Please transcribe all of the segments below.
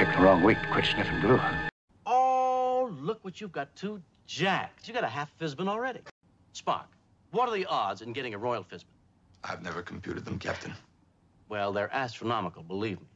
picked the wrong week to quit sniffing glue. Oh, look what you've got two jacks. You got a half Fizbin already. Spark, what are the odds in getting a Royal Fizbin? I've never computed them, Captain. Well, they're astronomical, believe me.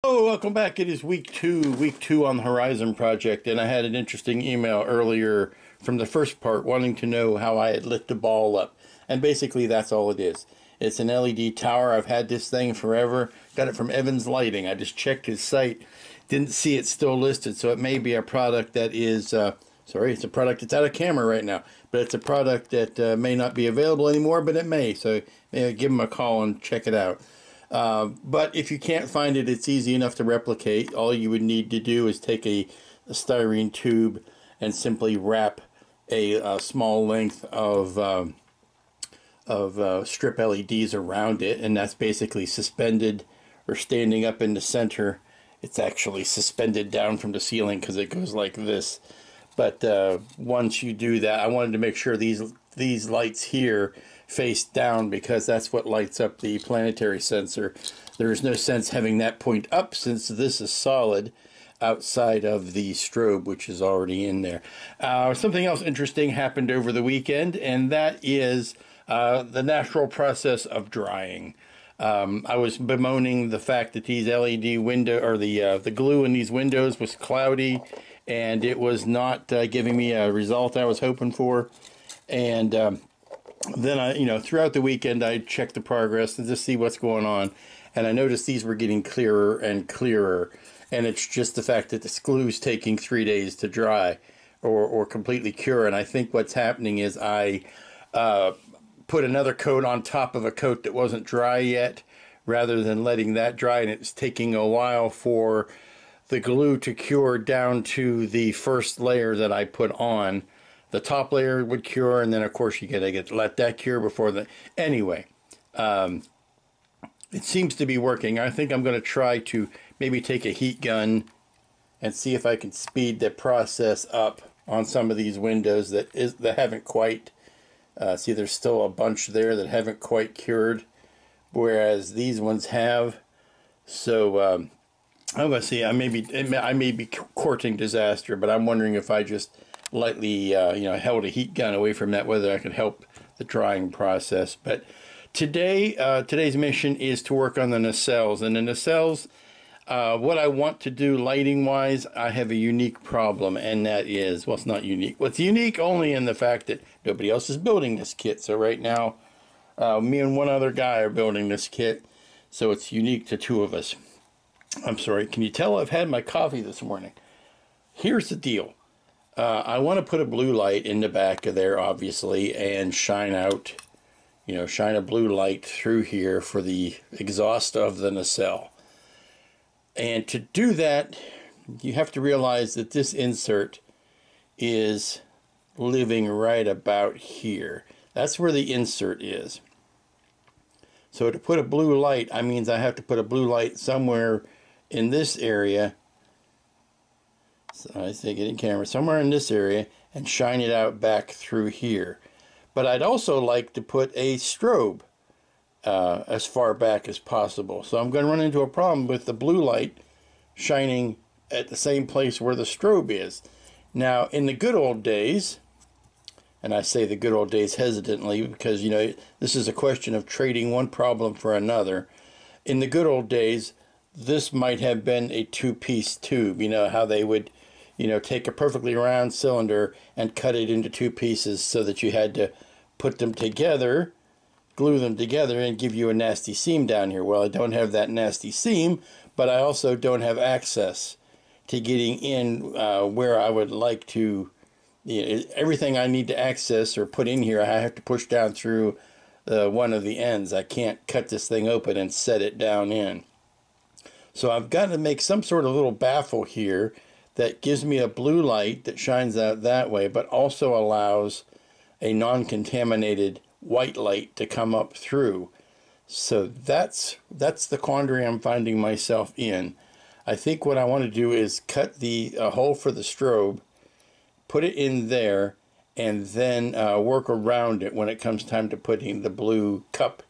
Oh, welcome back. It is week two on the Horizon project, and I had an interesting email earlier from the first part wanting to know how I had lit the ball up. And basically that's all it is. It's an LED tower. I've had this thing forever. Got it from Evans Lighting. I just checked his site. Didn't see it still listed, so it may be a product that is, it's a product that's out of camera right now. But it's a product that may not be available anymore, but it may. So give them a call and check it out. But if you can't find it, it's easy enough to replicate. All you would need to do is take a styrene tube and simply wrap a small length of strip LEDs around it, and that's basically suspended or standing up in the center. It's actually suspended down from the ceiling because it goes like this. But once you do that, I wanted to make sure these lights here face down because that's what lights up the planetary sensor. There is no sense having that point up since this is solid outside of the strobe, which is already in there. Something else interesting happened over the weekend, and that is the natural process of drying. I was bemoaning the fact that these LED window or the glue in these windows was cloudy, and it was not giving me a result I was hoping for. And then I, throughout the weekend, I checked the progress and just see what's going on, and I noticed these were getting clearer and clearer. And it's just the fact that this glue is taking 3 days to dry or completely cure. And I think what's happening is I put another coat on top of a coat that wasn't dry yet, rather than letting that dry. And it's taking a while for the glue to cure down to the first layer that I put on. The top layer would cure, and then of course you gotta let that cure before the... Anyway, it seems to be working. I think I'm going to try to maybe take a heat gun and see if I can speed the process up on some of these windows that haven't quite... see, there's still a bunch there that haven't quite cured, whereas these ones have. So I'm going to see. I may be courting disaster, but I'm wondering if I just lightly held a heat gun away from that, whether I could help the drying process. But today's mission is to work on the nacelles, and the nacelles, what I want to do lighting wise, I have a unique problem, and that is, well, it's not unique. Well, it's unique only in the fact that nobody else is building this kit. So right now, me and one other guy are building this kit, so it's unique to two of us. I'm sorry, can you tell I've had my coffee this morning? Here's the deal. I want to put a blue light in the back of there, obviously, and shine out, shine a blue light through here for the exhaust of the nacelle. And to do that, you have to realize that this insert is living right about here. That's where the insert is. So to put a blue light, I means I have to put a blue light somewhere in this area. So I say get in camera somewhere in this area and shine it out back through here. But I'd also like to put a strobe as far back as possible. So I'm going to run into a problem with the blue light shining at the same place where the strobe is. Now, in the good old days, and I say the good old days hesitantly because, this is a question of trading one problem for another. In the good old days, this might have been a two-piece tube. How they would, take a perfectly round cylinder and cut it into two pieces so that you had to put them together, glue them together, and give you a nasty seam down here. Well, I don't have that nasty seam, but I also don't have access to getting in where I would like to. Everything I need to access or put in here, I have to push down through one of the ends. I can't cut this thing open and set it down in. So I've got to make some sort of little baffle here that gives me a blue light that shines out that way, but also allows a non-contaminated white light to come up through. So that's the quandary I'm finding myself in. I think what I want to do is cut the hole for the strobe, put it in there, and then work around it when it comes time to putting the blue cup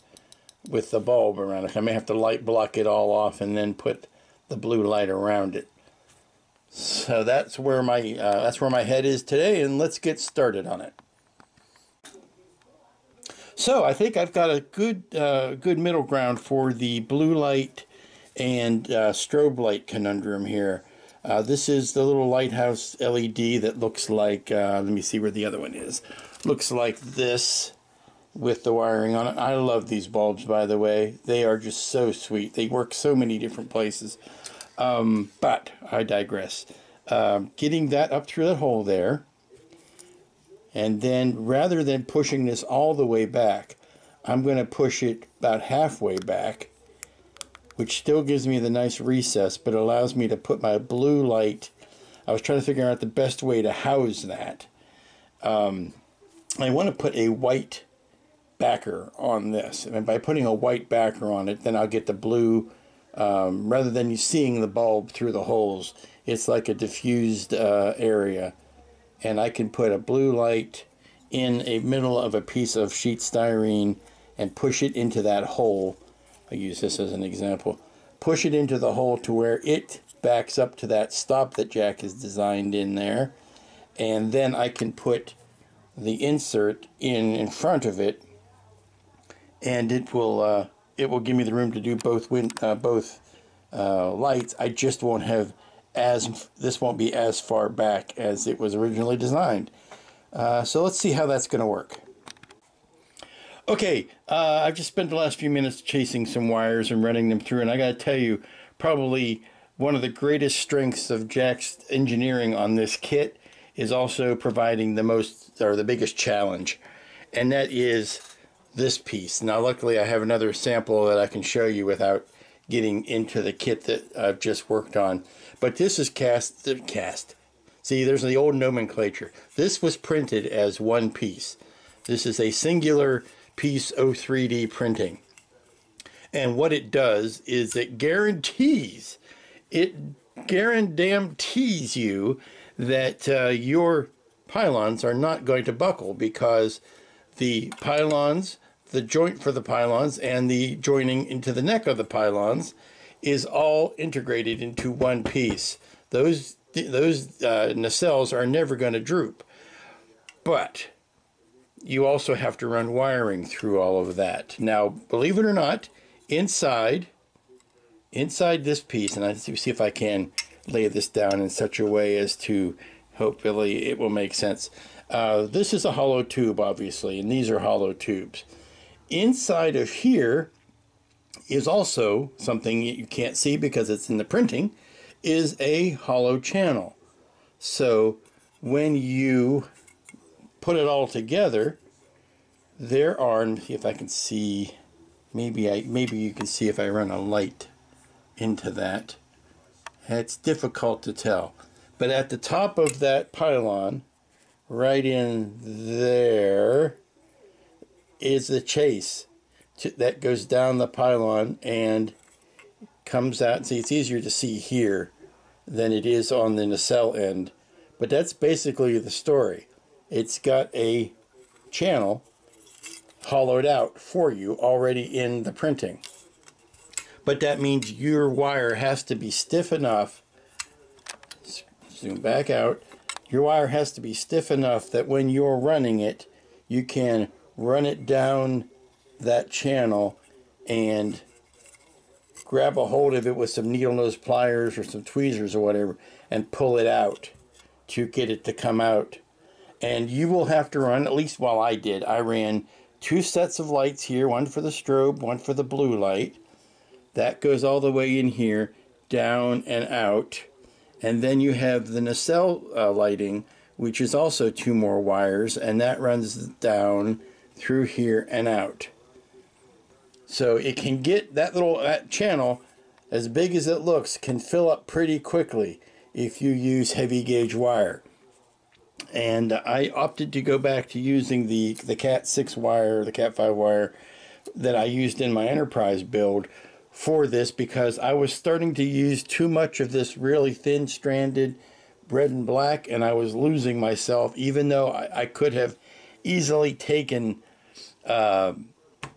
with the bulb around it. I may have to light block it all off and then put the blue light around it. So that's where my head is today, and let's get started on it. So I think I've got a good middle ground for the blue light and strobe light conundrum here. This is the little lighthouse LED that looks like, let me see where the other one is. Looks like this with the wiring on it. I love these bulbs, by the way. They are just so sweet. They work so many different places. But I digress. Getting that up through that hole there. And then rather than pushing this all the way back, I'm going to push it about halfway back, which still gives me the nice recess, but allows me to put my blue light. I was trying to figure out the best way to house that. I want to put a white backer on this. And by putting a white backer on it, then I'll get the blue, rather than you seeing the bulb through the holes, it's like a diffused area. And I can put a blue light in a middle of a piece of sheet styrene and push it into that hole. I use this as an example. Push it into the hole to where it backs up to that stop that Jack has designed in there. And then I can put the insert in front of it, and it will give me the room to do both lights. I just won't have this won't be as far back as it was originally designed. So let's see how that's going to work. Okay, I've just spent the last few minutes chasing some wires and running them through, and I got to tell you, probably one of the greatest strengths of Jack's engineering on this kit is also providing the biggest challenge, and that is this piece. Now, luckily, I have another sample that I can show you without getting into the kit that I've just worked on. But this is cast. See, there's the old nomenclature. This was printed as one piece. This is a singular piece 03D printing. And what it does is it guarantees you that your pylons are not going to buckle, because the pylons, the joint for the pylons, and the joining into the neck of the pylons is all integrated into one piece. Those nacelles are never going to droop. But you also have to run wiring through all of that. Now, believe it or not, inside this piece, and I see if I can lay this down in such a way as to hopefully it will make sense. This is a hollow tube, obviously, and these are hollow tubes. Inside of here is also something you can't see because it's in the printing, is a hollow channel. So when you put it all together, there are, and see if I can see, maybe you can see if I run a light into that. It's difficult to tell. But at the top of that pylon, right in there, is the chase that goes down the pylon and comes out. See, it's easier to see here than it is on the nacelle end, but that's basically the story. It's got a channel hollowed out for you already in the printing, but that means your wire has to be stiff enough. Zoom back out. Your wire has to be stiff enough that when you're running it, you can run it down that channel and grab a hold of it with some needle nose pliers or some tweezers or whatever and pull it out to get it to come out. And you will have to run, at least while I did, I ran 2 sets of lights here, one for the strobe, one for the blue light. That goes all the way in here, down and out. And then you have the nacelle lighting, which is also 2 more wires, and that runs down through here and out. So it can get that channel, as big as it looks, can fill up pretty quickly if you use heavy gauge wire. And I opted to go back to using the Cat 6 wire, the Cat 5 wire that I used in my Enterprise build for this, because I was starting to use too much of this really thin stranded red and black, and I was losing myself, even though I could have easily taken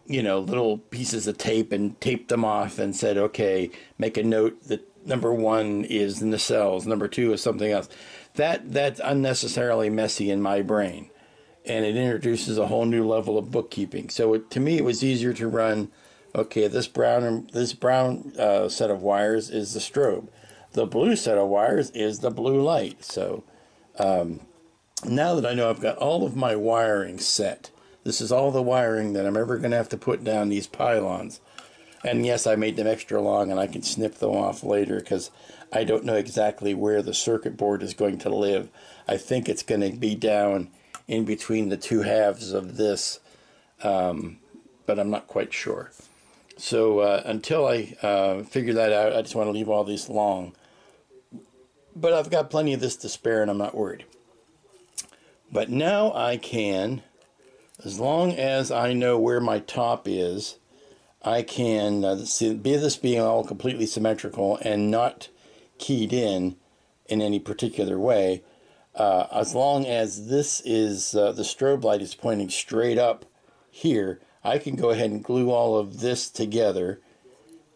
little pieces of tape and taped them off and said, okay, make a note that number one is nacelles, number two is something else. That's unnecessarily messy in my brain, and it introduces a whole new level of bookkeeping. So to me, it was easier to run. Okay, this brown set of wires is the strobe. The blue set of wires is the blue light. So now that I know I've got all of my wiring set, this is all the wiring that I'm ever going to have to put down these pylons. And yes, I made them extra long, and I can snip them off later because I don't know exactly where the circuit board is going to live. I think it's going to be down in between the two halves of this, but I'm not quite sure. So until I figure that out, I just want to leave all these long. But I've got plenty of this to spare, and I'm not worried. But now I can, as long as I know where my top is, I can see this being all completely symmetrical and not keyed in any particular way. As long as this is the strobe light is pointing straight up here, I can go ahead and glue all of this together,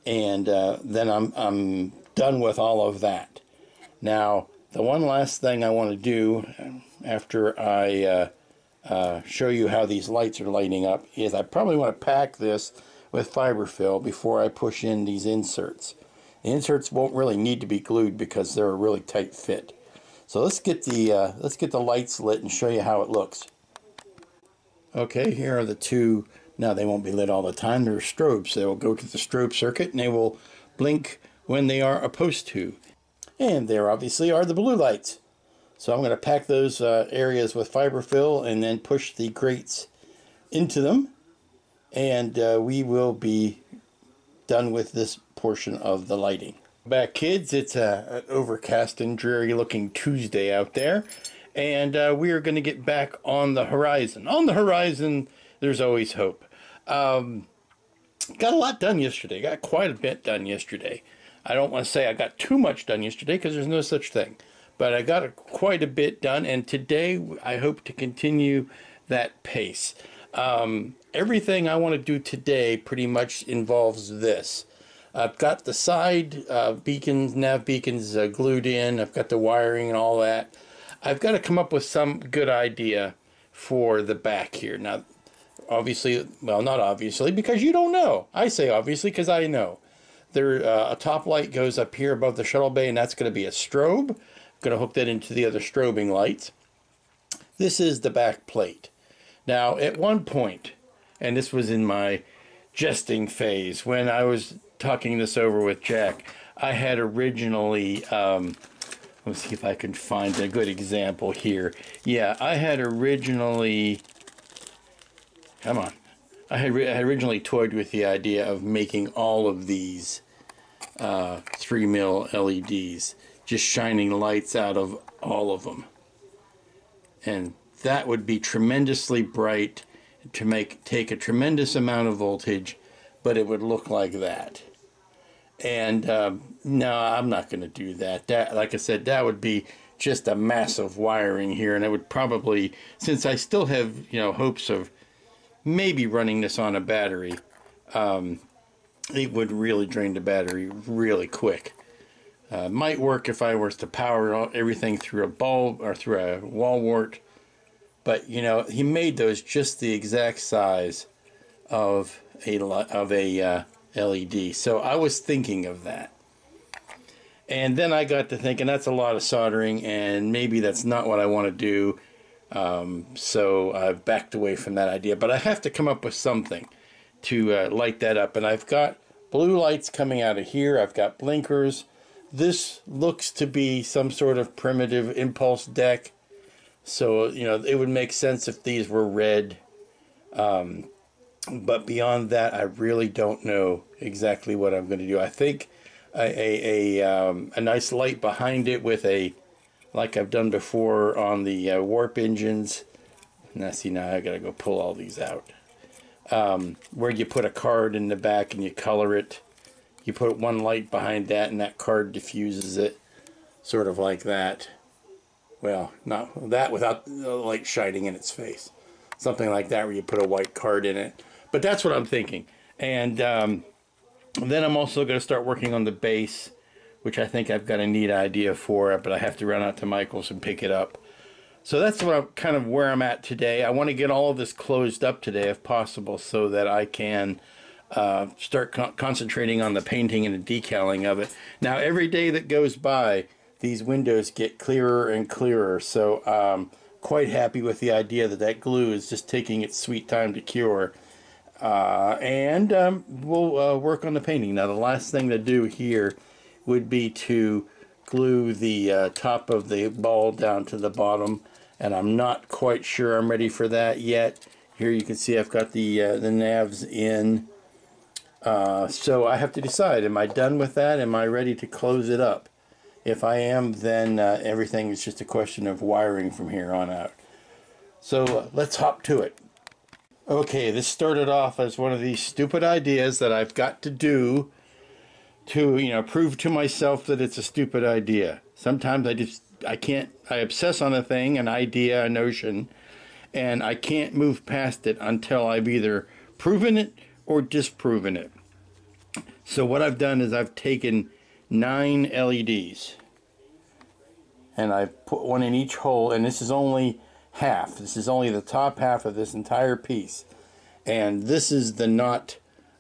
and then I'm done with all of that. Now, the one last thing I want to do after I show you how these lights are lighting up is I probably want to pack this with fiberfill before I push in these inserts. The inserts won't really need to be glued because they're a really tight fit. So let's get the lights lit and show you how it looks. Okay, here are the two. Now they won't be lit all the time. They're strobes. They will go to the strobe circuit and they will blink when they are supposed to. And there obviously are the blue lights. So I'm going to pack those areas with fiberfill and then push the grates into them. And we will be done with this portion of the lighting. Back, kids, it's an overcast and dreary looking Tuesday out there, and we are going to get back on the horizon. On the horizon, there's always hope. Got a lot done yesterday. Got quite a bit done yesterday. I don't want to say I got too much done yesterday because there's no such thing, but I got quite a bit done, and today I hope to continue that pace. Everything I want to do today pretty much involves this. I've got the side beacons, nav beacons glued in. I've got the wiring and all that. I've got to come up with some good idea for the back here. Now, obviously, well, not obviously, because you don't know. I say obviously because I know. A top light goes up here above the shuttle bay, and that's going to be a strobe. I'm going to hook that into the other strobing lights. This is the back plate. Now, at one point, and this was in my jesting phase, when I was talking this over with Jack, I had originally, let's see if I can find a good example here. Yeah, I had originally, come on, I had originally toyed with the idea of making all of these 3mm LEDs, just shining lights out of all of them. And that would be tremendously bright to take a tremendous amount of voltage, but it would look like that. And no, I'm not going to do that. That, like I said, that would be just a massive wiring here, and it would probably, since I still have, hopes of maybe running this on a battery, it would really drain the battery really quick. Might work if I was to power everything through a bulb or through a wall wart. But, he made those just the exact size of a LED. So I was thinking of that. And then I got to thinking that's a lot of soldering, and maybe that's not what I want to do. So I've backed away from that idea. But I have to come up with something to light that up. And I've got blue lights coming out of here. I've got blinkers. This looks to be some sort of primitive impulse deck. So, it would make sense if these were red. But beyond that, I really don't know exactly what I'm going to do. I think a nice light behind it with like I've done before on the warp engines. Now, see, now I got to go pull all these out. Where you put a card in the back and you color it. You put one light behind that and that card diffuses it. Sort of like that. Well, not that without the light shining in its face. Something like that where you put a white card in it. But that's what I'm thinking. And then I'm also going to start working on the base which I think I've got a neat idea for, but I have to run out to Michael's and pick it up. So that's what I'm kind of where I'm at today. I want to get all of this closed up today if possible so that I can start concentrating on the painting and the decaling of it. Now, every day that goes by, these windows get clearer and clearer. So I'm quite happy with the idea that that glue is just taking its sweet time to cure. And we'll work on the painting. Now, the last thing to do here would be to glue the top of the ball down to the bottom, and I'm not quite sure I'm ready for that yet. Here you can see I've got the navs in, so I have to decide, am I done with that? Am I ready to close it up? If I am, then everything is just a question of wiring from here on out. So let's hop to it. Okay, this started off as one of these stupid ideas that I've got to do to, you know, prove to myself that it's a stupid idea. Sometimes I obsess on a thing, an idea, a notion, and I can't move past it until I've either proven it or disproven it. So what I've done is I've taken 9 LEDs and I've put one in each hole, and this is only half. This is only the top half of this entire piece, and this is the knot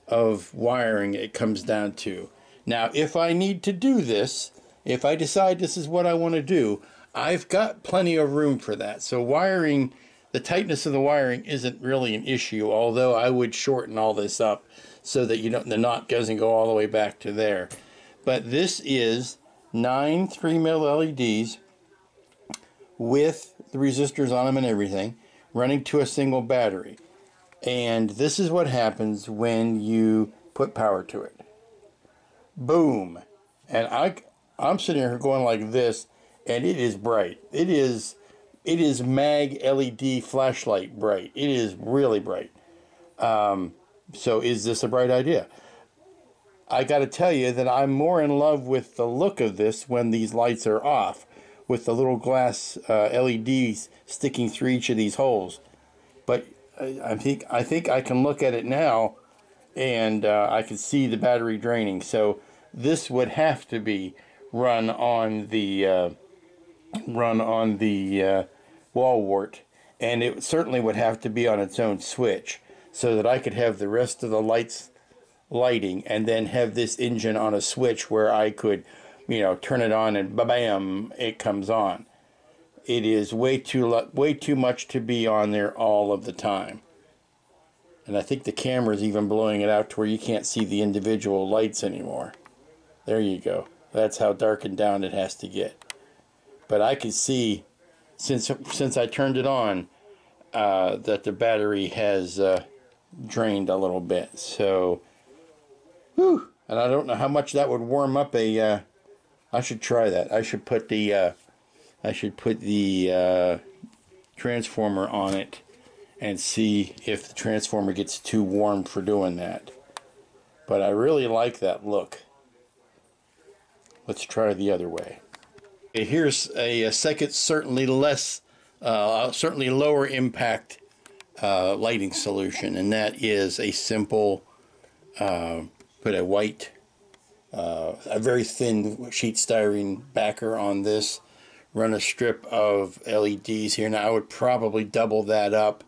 of wiring it comes down to. Now, if I need to do this, if I decide this is what I want to do, I've got plenty of room for that. So wiring, the tightness of the wiring isn't really an issue, although I would shorten all this up so that the knot doesn't go all the way back to there. But this is 9 3mm LEDs with the resistors on them and everything, running to a single battery. And this is what happens when you put power to it. Boom. And I'm sitting here going like this, and it is bright. It is mag LED flashlight bright. It is really bright. So is this a bright idea? I got to tell you that I'm more in love with the look of this when these lights are off, with the little glass LEDs sticking through each of these holes. But I think I can look at it now, and I can see the battery draining. So this would have to be run on the wall wart, and it certainly would have to be on its own switch, so that I could have the rest of the lights lighting, and then have this engine on a switch where I could, you know, turn it on and bam, it comes on. It is way too much to be on there all of the time. And I think the camera's even blowing it out to where you can't see the individual lights anymore. There you go. That's how darkened down it has to get. But I can see, since I turned it on, that the battery has drained a little bit. So, whew, and I don't know how much that would warm up a. I should try that. I should put the transformer on it and see if the transformer gets too warm for doing that. But I really like that look. Let's try the other way. Okay, here's a second, certainly lower impact lighting solution, and that is a simple, put a white, a very thin sheet styrene backer on this, run a strip of LEDs here. Now I would probably double that up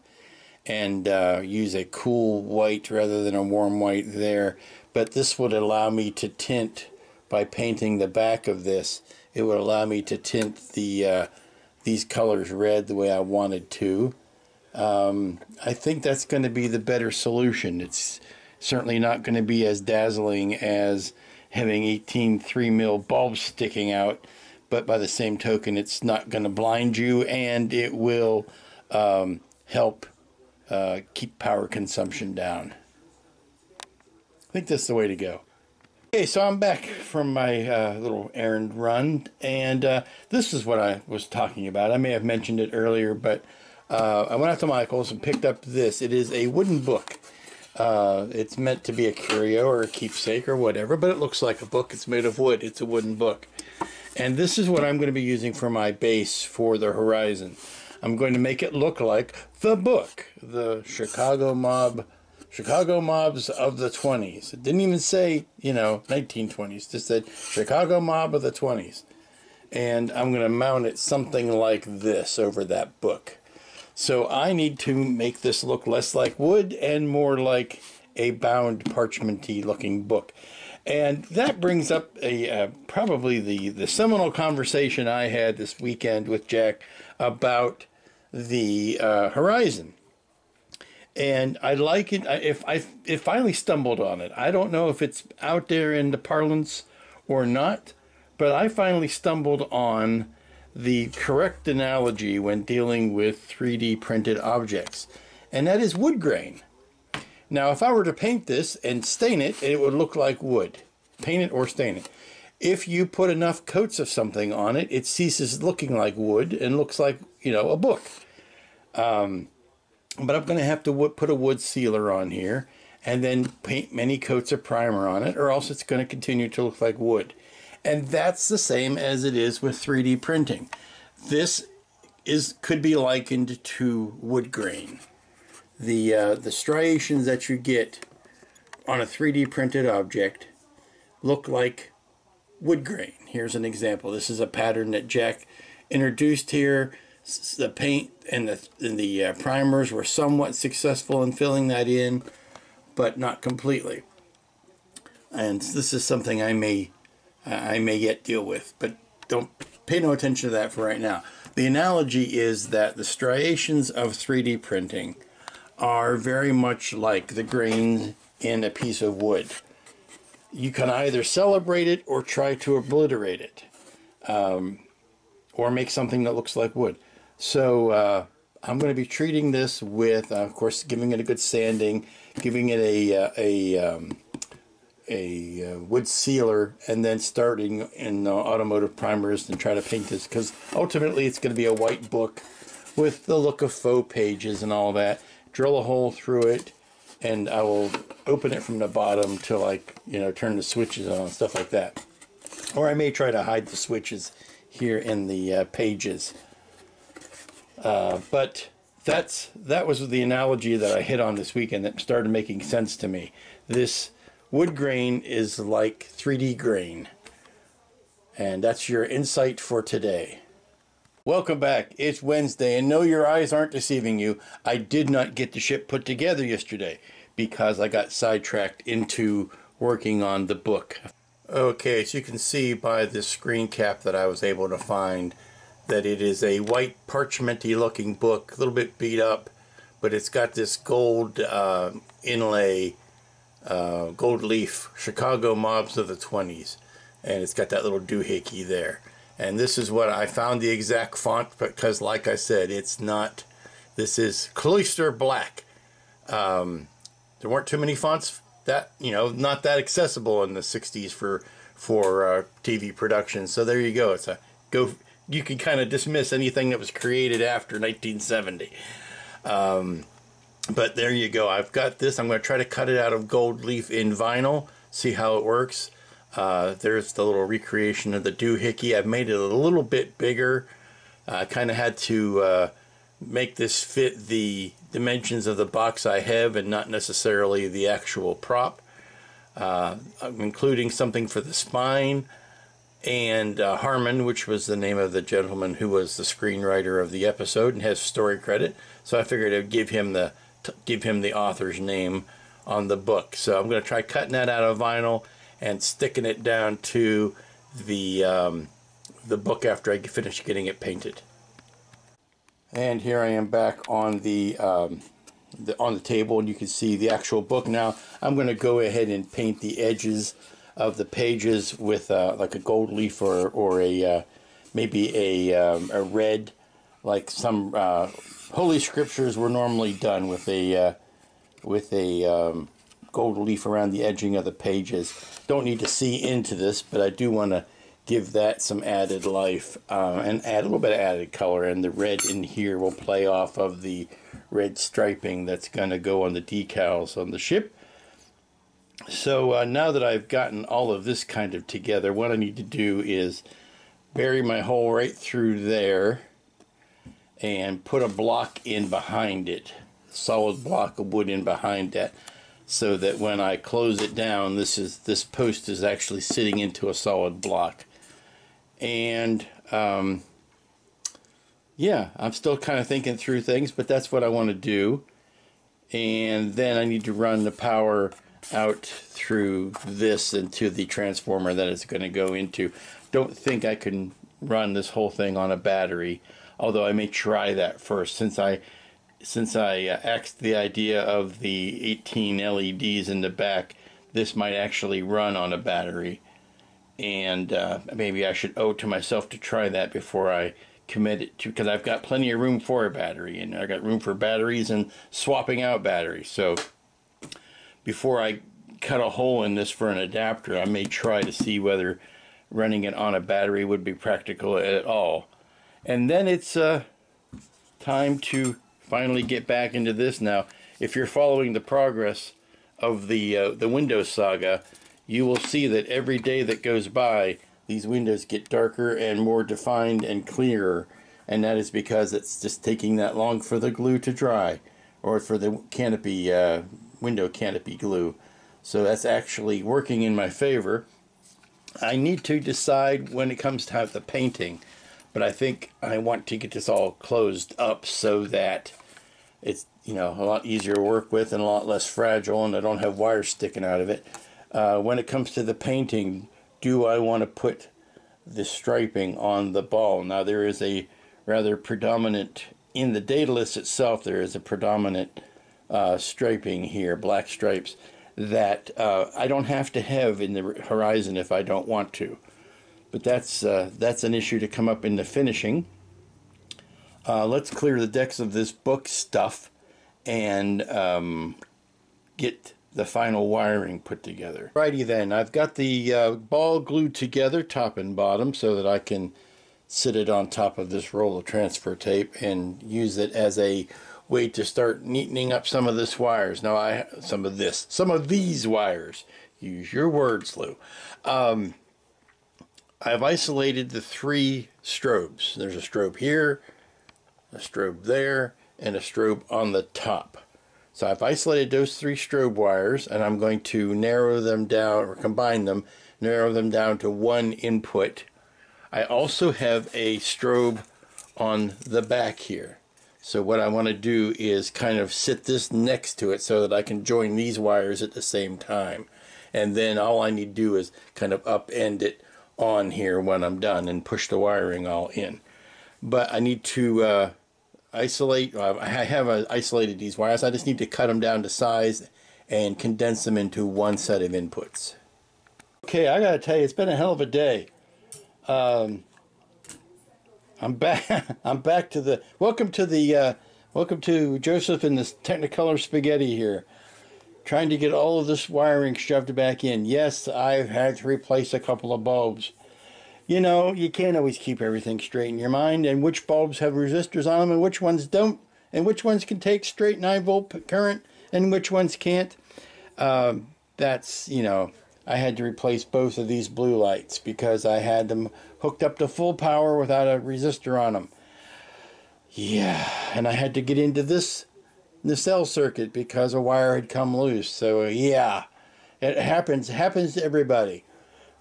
and use a cool white rather than a warm white there, but this would allow me to tint, by painting the back of this, it would allow me to tint these colors red the way I wanted to. I think that's going to be the better solution. It's certainly not going to be as dazzling as having 18 3mm bulbs sticking out, but by the same token, it's not going to blind you, and it will help keep power consumption down. I think that's the way to go. Okay, so I'm back from my little errand run, and this is what I was talking about. I may have mentioned it earlier, but I went out to Michael's and picked up this. It is a wooden book. It's meant to be a curio or a keepsake or whatever, but it looks like a book. It's made of wood. It's a wooden book. And this is what I'm going to be using for my base for the Horizon. I'm going to make it look like the book, the Chicago Mob Chicago mobs of the 20s. It didn't even say, 1920s. It just said Chicago mob of the 20s. And I'm going to mount it something like this over that book. So I need to make this look less like wood and more like a bound parchmenty looking book. And that brings up probably the seminal conversation I had this weekend with Jack about the Horizon. And I like it. It finally stumbled on it. I don't know if it's out there in the parlance or not, but I finally stumbled on the correct analogy when dealing with 3D printed objects, and that is wood grain. Now, if I were to paint this and stain it, it would look like wood. Paint it or stain it. If you put enough coats of something on it, it ceases looking like wood and looks like, a book. But I'm going to have to put a wood sealer on here and then paint many coats of primer on it, or else it's going to continue to look like wood. And that's the same as it is with 3D printing. This could be likened to wood grain. The striations that you get on a 3D printed object look like wood grain. Here's an example. This is a pattern that Jack introduced here. The paint and the primers were somewhat successful in filling that in, but not completely. And this is something I may yet deal with, but don't pay no attention to that for right now. The analogy is that the striations of 3D printing are very much like the grain in a piece of wood. You can either celebrate it or try to obliterate it, or make something that looks like wood. So I'm going to be treating this with, of course, giving it a good sanding, giving it a wood sealer, and then starting in automotive primers and try to paint this, because ultimately it's going to be a white book with the look of faux pages and all that. Drill a hole through it, and I will open it from the bottom till I, turn the switches on and stuff like that. Or I may try to hide the switches here in the pages. But that was the analogy that I hit on this weekend that started making sense to me. This wood grain is like 3D grain. And that's your insight for today. Welcome back. It's Wednesday, and no, your eyes aren't deceiving you. I did not get the ship put together yesterday because I got sidetracked into working on the book. Okay, so you can see by this screen cap that I was able to find that it is a white parchmenty looking book, a little bit beat up, but it's got this gold inlay, gold leaf, Chicago mobs of the 20s, and it's got that little doohickey there. And this is what I found the exact font, because like I said, it's not, this is cloister black. There weren't too many fonts that, not that accessible in the 60s for TV production. So there you go. It's you can kind of dismiss anything that was created after 1970. But there you go. I've got this. I'm going to try to cut it out of gold leaf in vinyl, see how it works. There's the little recreation of the doohickey. I've made it a little bit bigger. I kind of had to make this fit the dimensions of the box I have and not necessarily the actual prop. I'm including something for the spine, and Harmon, which was the name of the gentleman who was the screenwriter of the episode and has story credit. So I figured I'd give him the author's name on the book. So I'm going to try cutting that out of vinyl and sticking it down to the book after I finish getting it painted. And here I am back on the table, and you can see the actual book. Now I'm going to go ahead and paint the edges of the pages with like a gold leaf or a maybe a red, like some Holy Scriptures were normally done with a gold leaf around the edging of the pages. Don't need to see into this, but I do want to give that some added life and add a little bit of added color, and the red in here will play off of the red striping that's going to go on the decals on the ship. So now that I've gotten all of this kind of together, what I need to do is bury my hole right through there and put a block in behind it, solid block of wood in behind that. so that when I close it down, this post is actually sitting into a solid block. And yeah, I'm still kind of thinking through things, but that's what I want to do. And then I need to run the power out through this into the transformer that it's going to go into. Don't think I can run this whole thing on a battery, although I may try that first, since I axed the idea of the 18 LEDs in the back. This might actually run on a battery, and maybe I should owe it to myself to try that before I commit it to, because I've got plenty of room for a battery, and I got room for batteries and swapping out batteries. So before I cut a hole in this for an adapter, I may try to see whether running it on a battery would be practical at all. And then it's time to finally get back into this. Now, if you're following the progress of the Windows saga, you will see that every day that goes by, these windows get darker and more defined and clearer, and that is because it's just taking that long for the glue to dry, or for the canopy, window canopy glue. So that's actually working in my favor. I need to decide when it comes to the painting, but I think I want to get this all closed up so that it's, you know, a lot easier to work with and a lot less fragile, and I don't have wires sticking out of it. When it comes to the painting, do I want to put the striping on the ball? Now, there is a rather predominant, in the data list itself, there is a predominant striping here, black stripes, that I don't have to have in the Horizon if I don't want to. But that's an issue to come up in the finishing. Let's clear the decks of this book stuff and get the final wiring put together. Righty then, I've got the ball glued together top and bottom so that I can sit it on top of this roll of transfer tape and use it as a way to start neatening up some of this wires. Now some of these wires. Use your words, Lou. I've isolated the 3 strobes. There's a strobe here, a strobe there, and a strobe on the top. So I've isolated those 3 strobe wires, and I'm going to narrow them down, or combine them, narrow them down to 1 input. I also have a strobe on the back here. So what I want to do is kind of sit this next to it so that I can join these wires at the same time. And then all I need to do is kind of upend it on here when I'm done and push the wiring all in. But I need to isolate. I have isolated these wires. I just need to cut them down to size and condense them into 1 set of inputs. Okay, I gotta tell you, it's been a hell of a day. I'm back. I'm back to the welcome to Joseph and this Technicolor spaghetti here. Trying to get all of this wiring shoved back in. Yes, I've had to replace a couple of bulbs. You know, you can't always keep everything straight in your mind, and which bulbs have resistors on them and which ones don't, and which ones can take straight 9-volt current and which ones can't. That's, you know, I had to replace both of these blue lights because I had them hooked up to full power without a resistor on them. Yeah, and I had to get into this nacelle circuit because a wire had come loose. So yeah, it happens to everybody.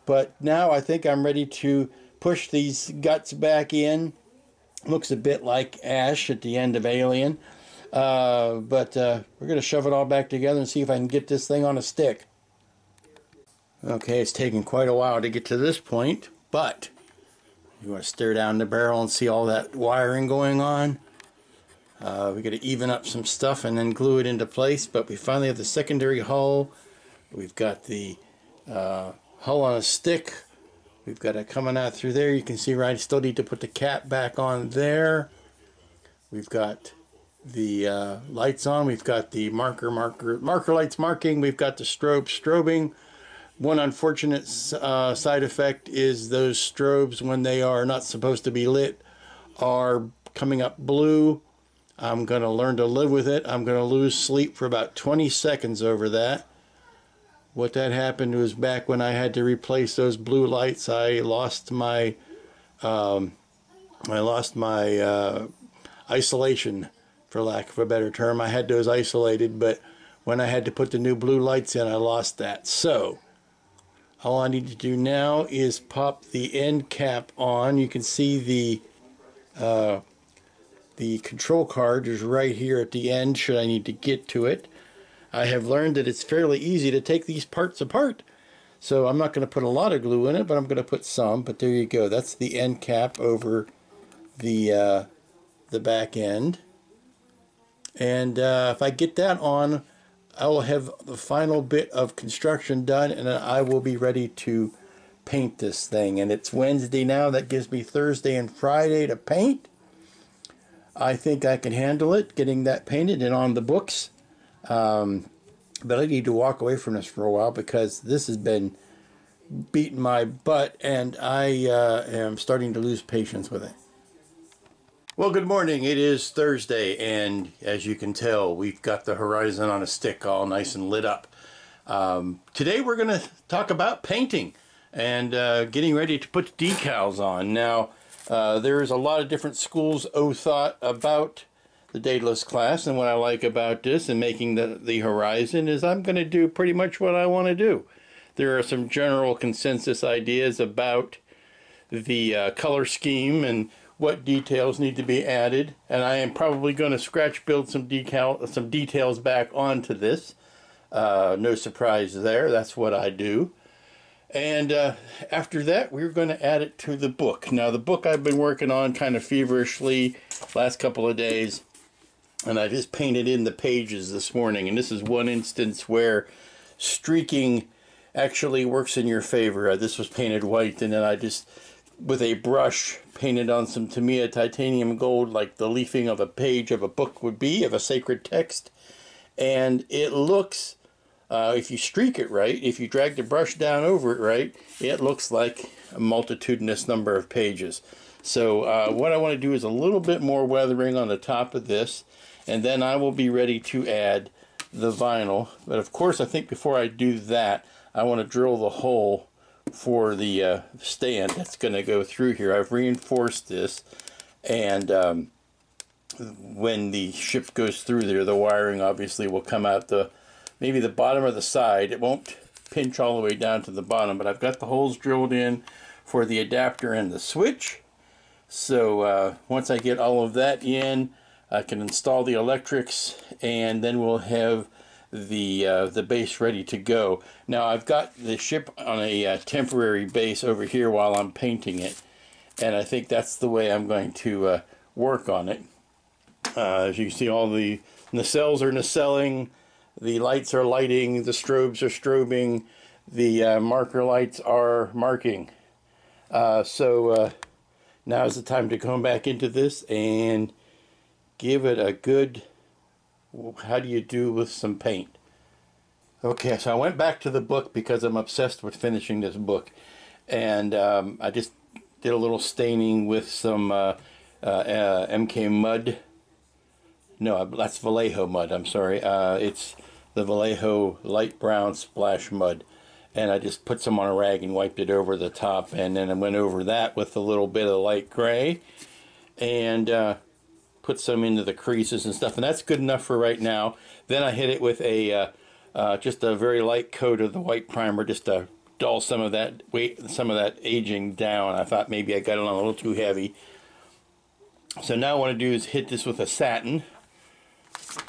But now I think I'm ready to push these guts back in. Looks a bit like Ash at the end of Alien. But we're going to shove it all back together and see if I can get this thing on a stick. Okay, it's taken quite a while to get to this point, but you want to stare down the barrel and see all that wiring going on. We got to even up some stuff and then glue it into place, but we finally have the secondary hull. We've got the hull on a stick. We've got it coming out through there. You can see where I still need to put the cap back on there. We've got the lights on. We've got the marker lights marking. We've got the strobing. One unfortunate side effect is those strobes, when they are not supposed to be lit, are coming up blue. I'm going to learn to live with it. I'm going to lose sleep for about 20 seconds over that. What that happened was back when I had to replace those blue lights, I lost my isolation, for lack of a better term. I had those isolated, but when I had to put the new blue lights in, I lost that. So all I need to do now is pop the end cap on. You can see the control card is right here at the end should I need to get to it. I have learned that it's fairly easy to take these parts apart. So I'm not going to put a lot of glue in it, but I'm going to put some. But there you go. That's the end cap over the back end. And if I get that on, I will have the final bit of construction done, and then I will be ready to paint this thing. And it's Wednesday now. That gives me Thursday and Friday to paint. I think I can handle it, getting that painted and on the books. But I need to walk away from this for a while because this has been beating my butt, and I am starting to lose patience with it. Well, good morning. It is Thursday, and as you can tell, we've got the Horizon on a stick all nice and lit up. Today we're going to talk about painting and getting ready to put decals on. Now, there's a lot of different schools of thought about the Daedalus class, and what I like about this and making the Horizon is I'm going to do pretty much what I want to do. There are some general consensus ideas about the color scheme and what details need to be added, and I am probably going to scratch build some details back onto this. No surprise there. That's what I do. And after that, we're going to add it to the book. Now, the book I've been working on kind of feverishly last couple of days, and I just painted in the pages this morning. And this is one instance where streaking actually works in your favor. This was painted white, and then I just, with a brush, painted on some Tamiya titanium gold like the leafing of a page of a book would be, of a sacred text. And it looks, if you streak it right, if you drag the brush down over it right, it looks like a multitudinous number of pages. So what I want to do is a little bit more weathering on the top of this, and then I will be ready to add the vinyl. But of course, I think before I do that, I want to drill the hole for the stand that's going to go through here. I've reinforced this, and when the ship goes through there, the wiring obviously will come out maybe the bottom or the side. It won't pinch all the way down to the bottom, but I've got the holes drilled in for the adapter and the switch. So once I get all of that in, I can install the electrics, and then we'll have the base ready to go. Now, I've got the ship on a temporary base over here while I'm painting it, and I think that's the way I'm going to work on it. As you can see, all the nacelles are nacelling, the lights are lighting, the strobes are strobing, the marker lights are marking. So now's the time to come back into this and give it a good, how do you do with some paint? Okay, so I went back to the book because I'm obsessed with finishing this book. And I just did a little staining with some MK mud. No, that's Vallejo mud, I'm sorry. It's the Vallejo light brown splash mud. And I just put some on a rag and wiped it over the top. And then I went over that with a little bit of light gray. And put some into the creases and stuff, and that's good enough for right now. Then I hit it with a just a very light coat of the white primer, just to dull some of that aging down. I thought maybe I got it on a little too heavy. So now what I want to do is hit this with a satin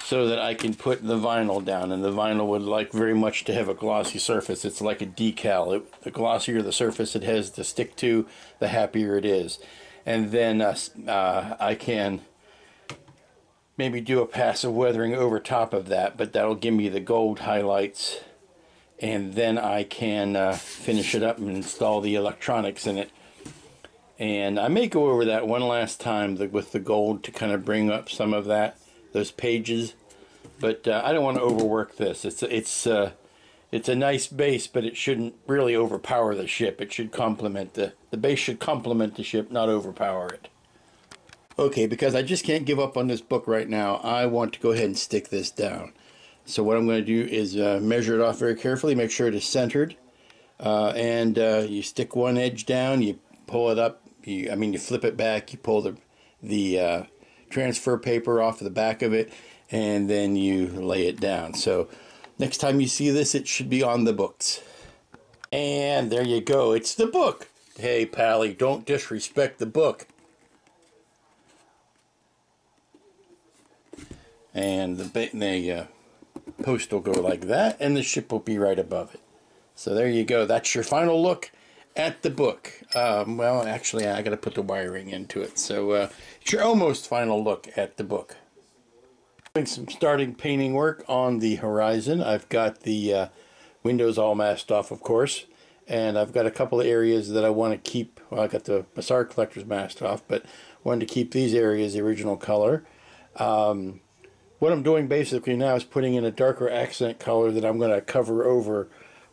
so that I can put the vinyl down, and the vinyl would like very much to have a glossy surface. It's like a decal. The glossier the surface it has to stick to, the happier it is. And then I can maybe do a pass of weathering over top of that, but that'll give me the gold highlights, and then I can finish it up and install the electronics in it. And I may go over that one last time with the gold to kind of bring up some of those pages, but I don't want to overwork this. It's a nice base, but it shouldn't really overpower the ship. It should complement the base should complement the ship, not overpower it. Okay, because I just can't give up on this book right now, I want to go ahead and stick this down. So what I'm going to do is measure it off very carefully, make sure it is centered, and you stick one edge down, you pull it up, you flip it back, you pull the transfer paper off the back of it, and then you lay it down. So Next time you see this, it should be on the books. And there you go. It's the book. Hey, Pally, don't disrespect the book. And the post will go like that, and the ship will be right above it. So there you go. That's your final look at the book. Well, actually, I got to put the wiring into it. So it's your almost final look at the book. Doing some starting painting work on the Horizon. I've got the windows all masked off, of course, and I've got a couple of areas that I want to keep. Well, I got the Bazaar Collectors masked off, but wanted to keep these areas the original color. What I'm doing basically now is putting in a darker accent color that I'm going to cover over,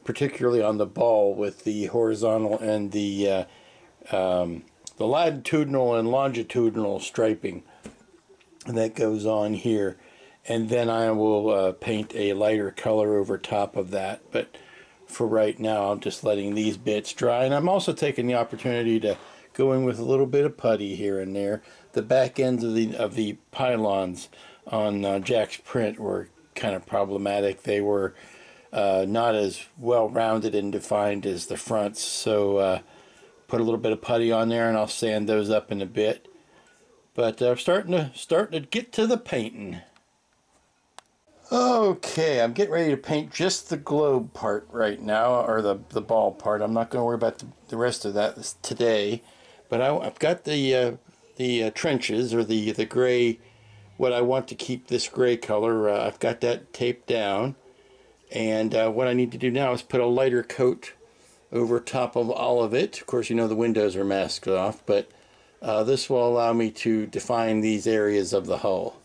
particularly on the ball, with the horizontal and the latitudinal and longitudinal striping that goes on here. And then I will paint a lighter color over top of that. But for right now, I'm just letting these bits dry. And I'm also taking the opportunity to go in with a little bit of putty here and there. The back ends of the pylons on Jack's print were kind of problematic. They were not as well rounded and defined as the fronts, so put a little bit of putty on there, and I'll sand those up in a bit. But I'm starting to get to the painting. Okay, I'm getting ready to paint just the globe part right now, or the ball part. I'm not going to worry about the rest of that today, but I've got the trenches, or the gray. What I want to keep this gray color, I've got that taped down, and what I need to do now is put a lighter coat over top of all of it. Of course, you know the windows are masked off, but this will allow me to define these areas of the hull.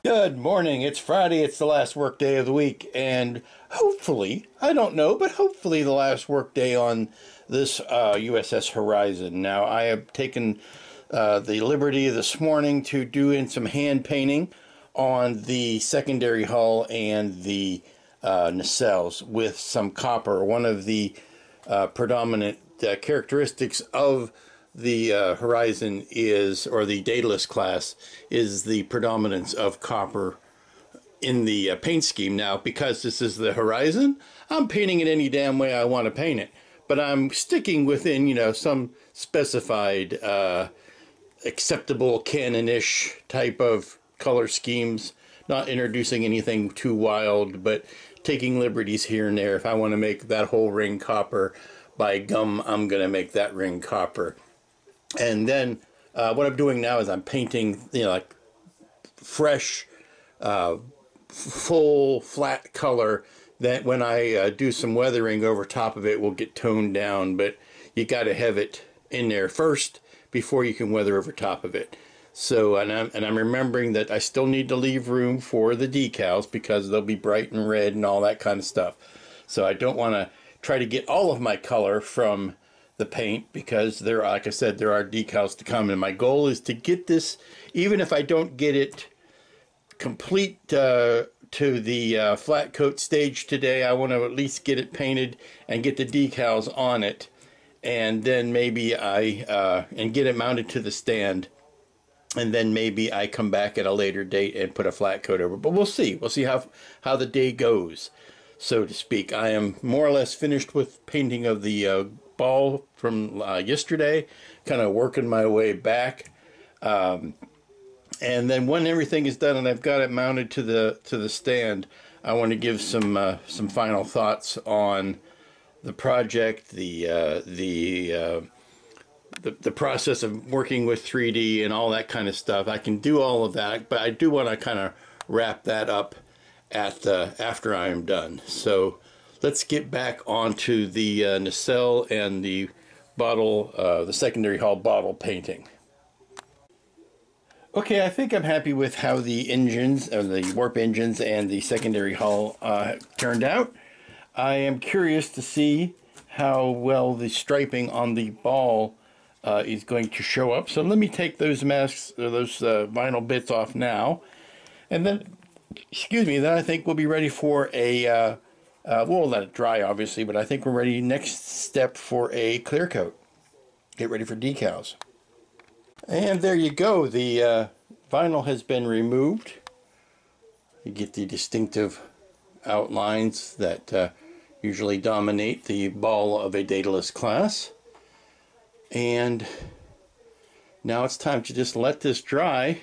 Good morning, it's Friday, it's the last work day of the week, and hopefully, I don't know, but hopefully the last work day on this USS Horizon. Now, I have taken the liberty this morning to do in some hand painting on the secondary hull and the nacelles with some copper. One of the predominant characteristics of the Horizon is, or the Daedalus class, is the predominance of copper in the paint scheme. Now, because this is the Horizon, I'm painting it any damn way I want to paint it. But I'm sticking within, you know, some specified acceptable canon-ish type of color schemes, not introducing anything too wild, but taking liberties here and there. If I want to make that whole ring copper, by gum, I'm going to make that ring copper. And then what I'm doing now is I'm painting, you know, like fresh, full, flat color that when I do some weathering over top of it will get toned down, but you got to have it in there first before you can weather over top of it. So, and I'm remembering that I still need to leave room for the decals because they'll be bright and red and all that kind of stuff. So I don't want to try to get all of my color from the paint because there, like I said, there are decals to come. And my goal is to get this, even if I don't get it complete to the flat coat stage today, I want to at least get it painted and get the decals on it. And then maybe and get it mounted to the stand, and then maybe I come back at a later date and put a flat coat over. But we'll see. We'll see how the day goes, so to speak. I am more or less finished with painting of the ball from yesterday, kind of working my way back. And then when everything is done and I've got it mounted to the stand, I want to give some final thoughts on the project, the process of working with 3D and all that kind of stuff. I can do all of that, but I do want to kind of wrap that up after I am done. So let's get back onto the nacelle and the bottle, the secondary hull bottle painting. Okay, I think I'm happy with how the engines, or the warp engines and the secondary hull turned out. I am curious to see how well the striping on the ball is going to show up. So let me take those masks, or those vinyl bits off now. And then, excuse me, then I think we'll be ready for a, we'll let it dry obviously, but I think we're ready, next step, for a clear coat. Get ready for decals. And there you go, the vinyl has been removed. You get the distinctive outlines that usually dominate the ball of a Daedalus class. And now it's time to just let this dry.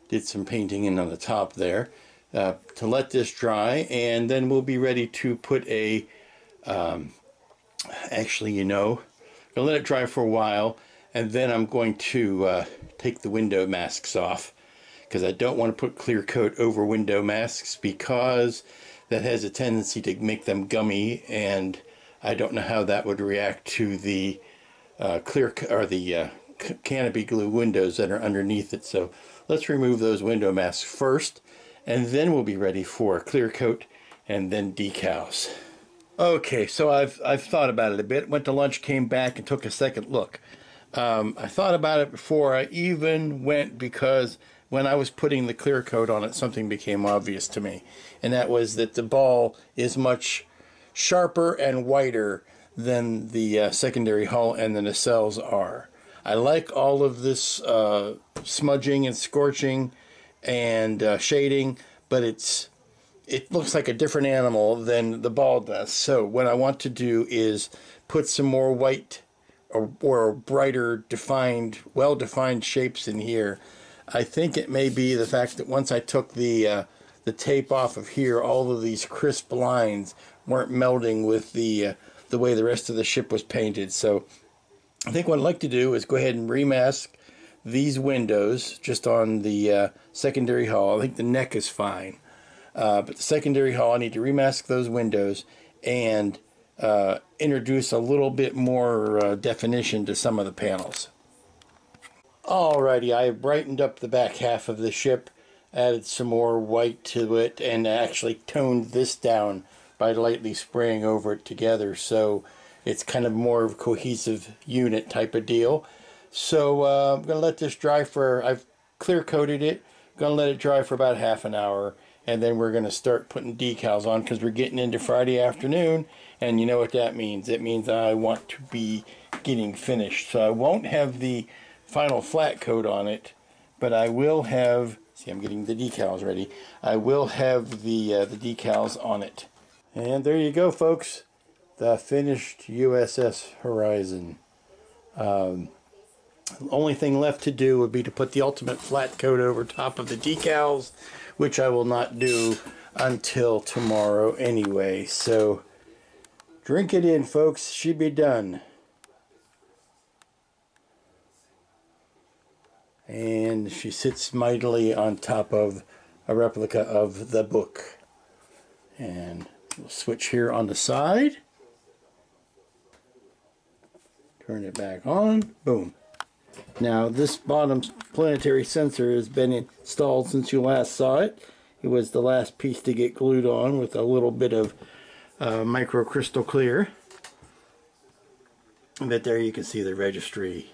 Did some painting in on the top there. To let this dry, and then we'll be ready to put a actually, you know, gonna let it dry for a while, and then I'm going to take the window masks off, because I don't want to put clear coat over window masks, because that has a tendency to make them gummy, and I don't know how that would react to the canopy glue windows that are underneath it. So let's remove those window masks first, and then we'll be ready for clear coat and then decals. Okay, so I've thought about it a bit. Went to lunch, came back, and took a second look. I thought about it before I even went, because when I was putting the clear coat on it, something became obvious to me, and that was that the ball is much sharper and whiter than the secondary hull and the nacelles are. I like all of this smudging and scorching and shading, but it looks like a different animal than the ball does. So what I want to do is put some more white or brighter defined, well-defined shapes in here. I think it may be the fact that once I took the tape off of here, all of these crisp lines weren't melding with the way the rest of the ship was painted. So I think what I'd like to do is go ahead and remask these windows just on the secondary hull. I think the neck is fine, but the secondary hull, I need to remask those windows and introduce a little bit more definition to some of the panels. Alrighty, I brightened up the back half of the ship, added some more white to it, and actually toned this down by lightly spraying over it together, so it's kind of more of a cohesive unit type of deal. So I'm going to let this dry for, I've clear coated it, going to let it dry for about half an hour, and then we're going to start putting decals on, because we're getting into Friday afternoon, and you know what that means. It means I want to be getting finished. So I won't have the final flat coat on it, but I will have, see, I'm getting the decals ready, I will have the decals on it. And there you go, folks, the finished USS Horizon. The only thing left to do would be to put the ultimate flat coat over top of the decals, which I will not do until tomorrow anyway. So drink it in, folks. Should be done. And she sits mightily on top of a replica of the book. And we'll switch here on the side. Turn it back on. Boom. Now this bottom planetary sensor has been installed since you last saw it. It was the last piece to get glued on with a little bit of microcrystal clear. But there you can see the registry.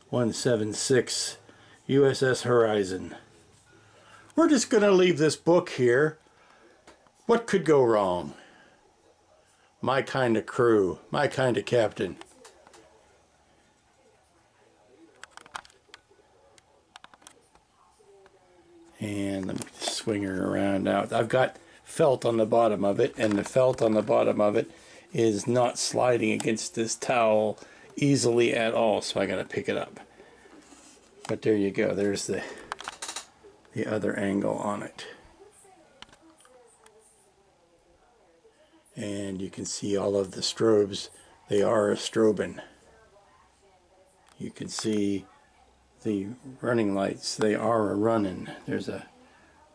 176 USS Horizon. We're just going to leave this book here. What could go wrong? My kind of crew. My kind of captain. And let me swing her around out. I've got felt on the bottom of it, and the felt on the bottom of it is not sliding against this towel easily at all, so I got to pick it up. But there you go. There's the other angle on it. And you can see all of the strobes. They are strobing. You can see the running lights. They are a running. There's a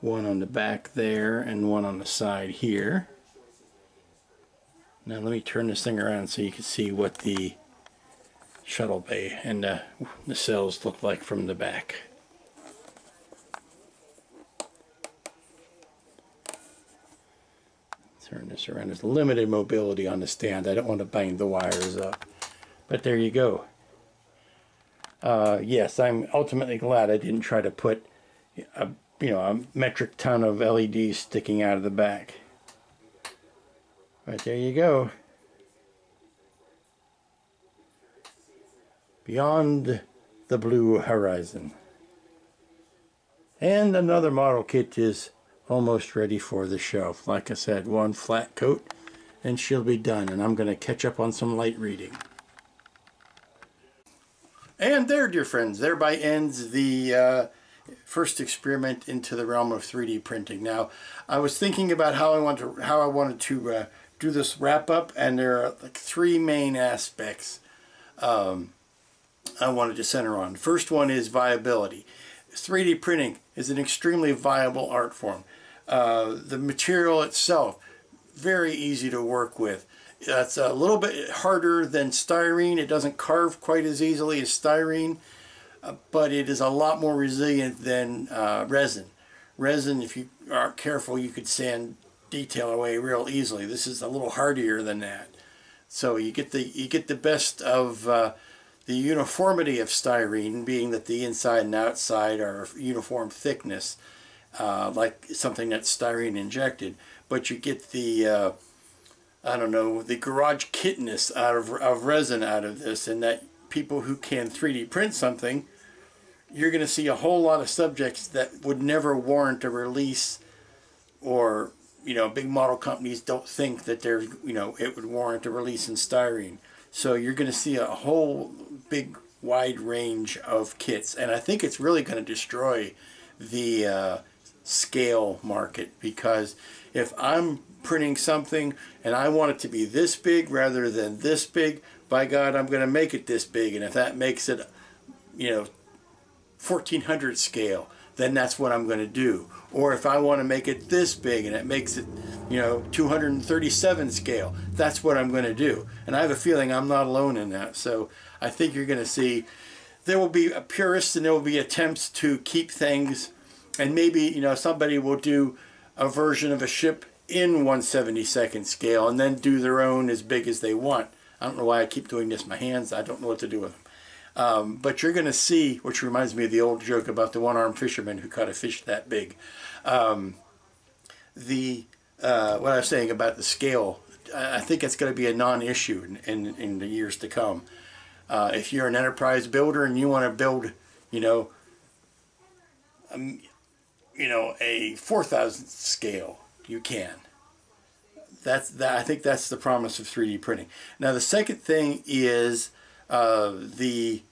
one on the back there and one on the side here. Now let me turn this thing around so you can see what the shuttle bay and the cells look like from the back. Turn this around. There's limited mobility on the stand. I don't want to bang the wires up. But there you go. Yes, I'm ultimately glad I didn't try to put a metric ton of LEDs sticking out of the back. But there you go. Beyond the blue horizon. And another model kit is almost ready for the shelf. Like I said, one flat coat and she'll be done, and I'm going to catch up on some light reading. And there, dear friends, thereby ends the first experiment into the realm of 3D printing. Now, I was thinking about how I wanted to do this wrap up, and there are like three main aspects I wanted to center on. First one is viability. 3D printing is an extremely viable art form. The material itself, very easy to work with. It's a little bit harder than styrene. It doesn't carve quite as easily as styrene, but it is a lot more resilient than resin. Resin, if you aren't careful, you could sand detail away real easily. This is a little hardier than that. So you get the best of the uniformity of styrene, being that the inside and outside are uniform thickness, like something that's styrene injected. But you get the I don't know, the garage kitness out of resin out of this, and that people who can 3D print something, you're going to see a whole lot of subjects that would never warrant a release, or big model companies don't think that there's it would warrant a release in styrene. So you're going to see a whole big wide range of kits, and I think it's really going to destroy the scale market, because if I'm printing something and I want it to be this big rather than this big, by God, I'm going to make it this big. And if that makes it 1400 scale, then that's what I'm going to do. Or if I want to make it this big and it makes it 237 scale, that's what I'm going to do. And I have a feeling I'm not alone in that. So I think you're going to see there will be a purist, and there will be attempts to keep things, and maybe somebody will do a version of a ship in 1/72nd scale and then do their own as big as they want. I don't know why I keep doing this with my hands. I don't know what to do with them. But you're going to see, which reminds me of the old joke about the one-armed fisherman who caught a fish that big. What I was saying about the scale, I think it's going to be a non-issue in the years to come. If you're an enterprise builder and you want to build, a 4,000 scale, you can. I think that's the promise of 3D printing. Now the second thing is the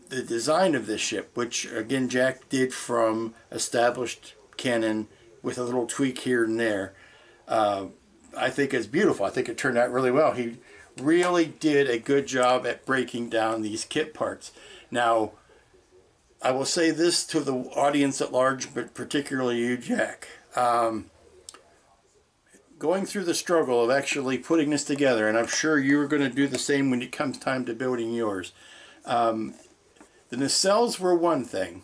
design of this ship, which again Jack did from established canon with a little tweak here and there. I think it's beautiful. I think it turned out really well. He really did a good job at breaking down these kit parts. Now, I will say this to the audience at large, but particularly you, Jack. Going through the struggle of actually putting this together, and I'm sure you're going to do the same when it comes time to building yours. The nacelles were one thing,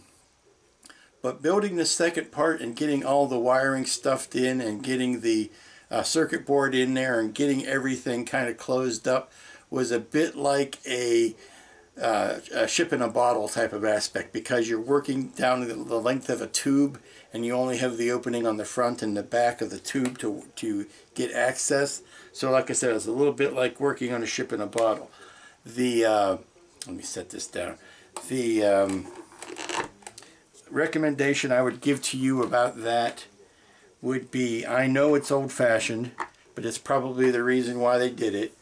but building the second part and getting all the wiring stuffed in and getting the circuit board in there and getting everything kind of closed up was a bit like a ship in a bottle type of aspect, because you're working down the length of a tube and you only have the opening on the front and the back of the tube to get access. So like I said, it's a little bit like working on a ship in a bottle. Let me set this down. The recommendation I would give to you about that would be, I know it's old-fashioned, but it's probably the reason why they did it,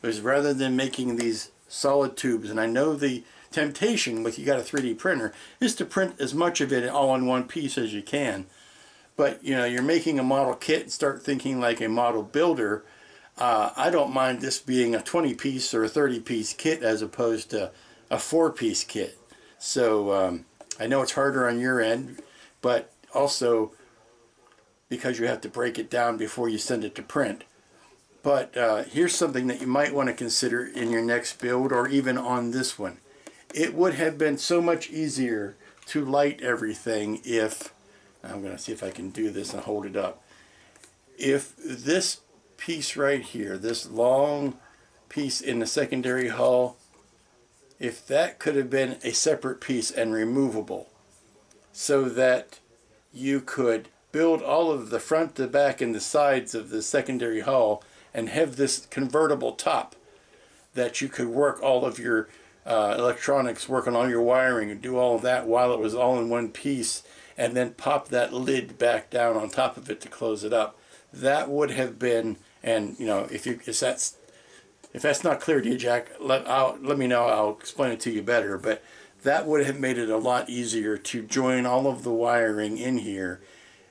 was rather than making these solid tubes, and I know the temptation with you got a 3D printer is to print as much of it all in one piece as you can, but you're making a model kit and start thinking like a model builder. I don't mind this being a 20-piece or a 30-piece kit as opposed to a 4-piece kit. So I know it's harder on your end, but also because you have to break it down before you send it to print. But here's something that you might want to consider in your next build, or even on this one. It would have been so much easier to light everything if, I'm going to see if I can do this and hold it up, if this piece right here, this long piece in the secondary hull, if that could have been a separate piece and removable, so that you could build all of the front, the back, and the sides of the secondary hull and have this convertible top that you could work all of your electronics, work on all your wiring and do all of that while it was all in one piece, and then pop that lid back down on top of it to close it up. That would have been, and you know, if that's not clear to you, Jack, let me know. I'll explain it to you better. But that would have made it a lot easier to join all of the wiring in here,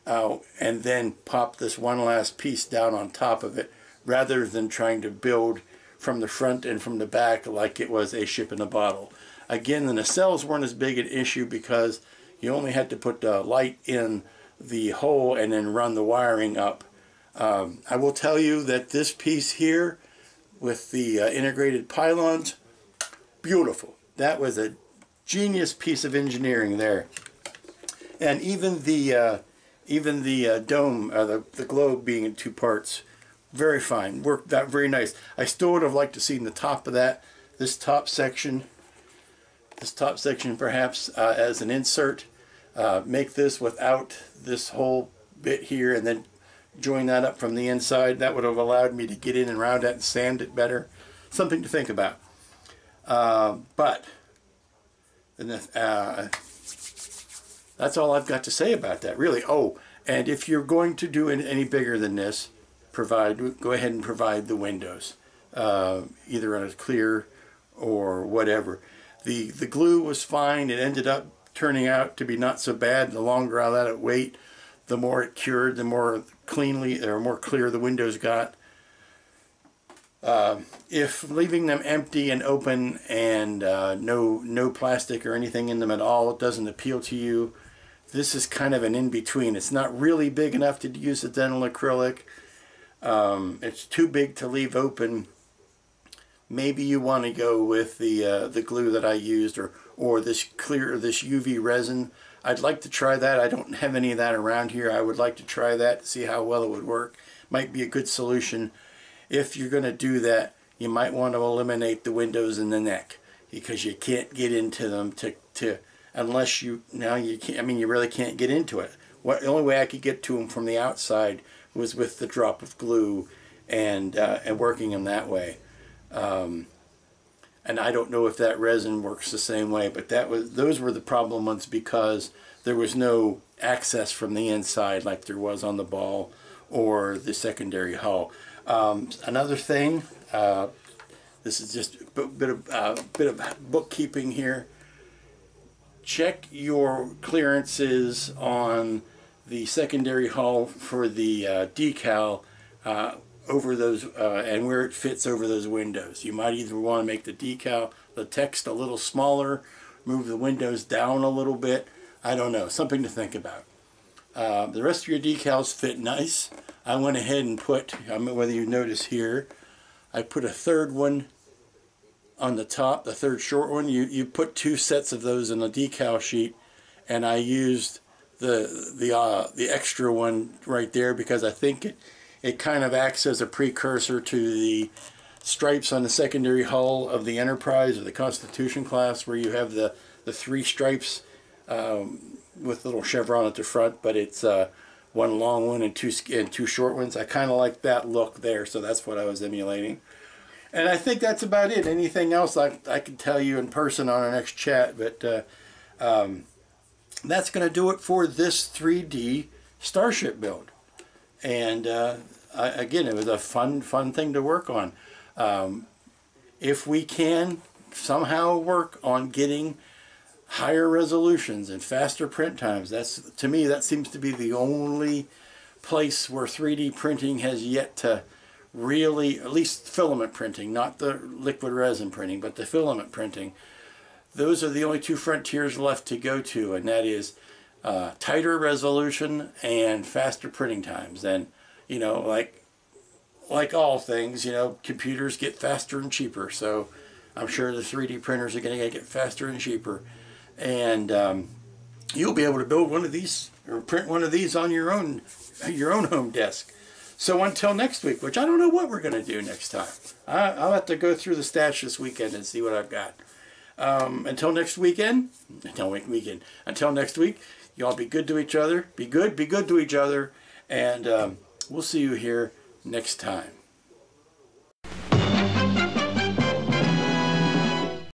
and then pop this one last piece down on top of it, rather than trying to build from the front and from the back like it was a ship in a bottle. Again, the nacelles weren't as big an issue because you only had to put the light in the hole and then run the wiring up. I will tell you that this piece here with the integrated pylons, beautiful. That was a genius piece of engineering there. And even the dome, the globe being in two parts, very fine. Worked out very nice. I still would have liked to see the top of that, this top section perhaps as an insert. Make this without this whole bit here, and then join that up from the inside. That would have allowed me to get in and around that and sand it better. Something to think about. But that's all I've got to say about that, really. Oh, and if you're going to do any bigger than this, go ahead and provide the windows, either on a clear or whatever. The glue was fine. It ended up turning out to be not so bad. The longer I let it wait, the more it cured, the more cleanly or more clear the windows got. If leaving them empty and open and no plastic or anything in them at all, it doesn't appeal to you, this is kind of an in-between. It's not really big enough to use a dental acrylic. It's too big to leave open. Maybe you want to go with the glue that I used, or this UV resin. I'd like to try that. I don't have any of that around here. I would like to try that to see how well it would work. Might be a good solution. If you're going to do that, you might want to eliminate the windows in the neck, because you can't get into them unless you can't. I mean, you really can't get into it. The only way I could get to them from the outside was with the drop of glue and working them that way. And I don't know if that resin works the same way, but those were the problem ones, because there was no access from the inside like there was on the ball or the secondary hull. Another thing, this is just a bit of bookkeeping here. Check your clearances on the secondary hull for the decal over those and where it fits over those windows. You might either want to make the text a little smaller, move the windows down a little bit. I don't know, something to think about. The rest of your decals fit nice. I went ahead and put, whether you notice here, I put a third one on the top, the third short one. You put two sets of those in a decal sheet, and I used the extra one right there because I think it kind of acts as a precursor to the stripes on the secondary hull of the Enterprise or the Constitution class, where you have the three stripes with a little chevron at the front, but it's one long one and two short ones. I kind of like that look there, so that's what I was emulating. And I think that's about it. Anything else I can tell you in person on our next chat, but that's going to do it for this 3D Starship build. And again, it was a fun thing to work on. If we can somehow work on getting higher resolutions and faster print times, to me that seems to be the only place where 3D printing has yet to really, at least filament printing, not the liquid resin printing, but the filament printing. Those are the only two frontiers left to go to, and that is tighter resolution and faster printing times. And you know, like all things, you know, computers get faster and cheaper, so I'm sure the 3D printers are going to get faster and cheaper. And you'll be able to build one of these or print one of these on your own home desk. So until next week, which I don't know what we're going to do next time. I'll have to go through the stash this weekend and see what I've got. Until next week, y'all be good to each other. Be good to each other. And we'll see you here next time.